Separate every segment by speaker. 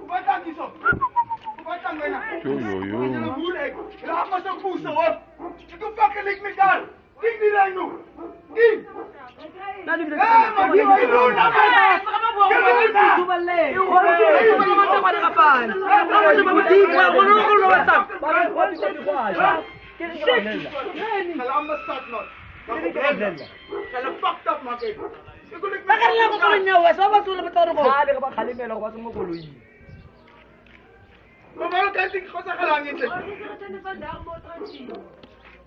Speaker 1: Batang iso. Batang wena.
Speaker 2: Yo.
Speaker 1: Laat maar zo poesten hoor. Je doet fucking niks meer daar. Ding die lijn nu. Ding. Maar die doen maar waarom kan ik gewoon zeggen lang niet?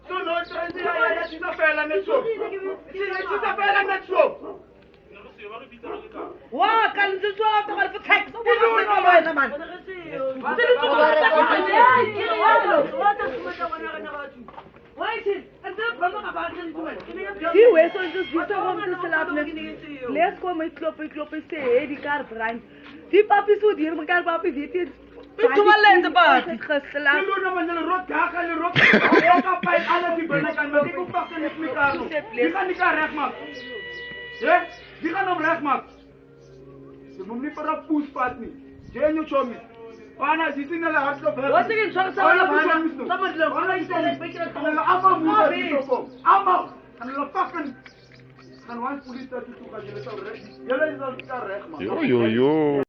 Speaker 1: Zo nooit zijn ze ja, je ziet er net zo. Je ziet er net zo.
Speaker 3: Wah, kan je zo toch al vertrekt? Zo moet je maar man. Wat is het? Die wees ons dus niet om te slapen. Lees gewoon met kloppen, sê die kar brand. Die papi so hier mekaar papi weet jy. Toe maar lente papi. Geslaap.
Speaker 1: Jy doen maar hulle rot daar gaan hulle rot. Ek op by alles die binne kan, maar ek hoef pas net mekaar nog. Wie gaan die kar regmaak? Hè? Wie gaan hom regmaak? Jy moet nie vir 'n poespad nie. Jy nou chomi. Bana sisi na la hardloop.
Speaker 3: Wat sê jy sal
Speaker 1: Bana almal moet dit kom. Almal. En hulle fucking gaan ons polisie toe gaan julle sou reg. Julle is al reg man.
Speaker 2: Yo.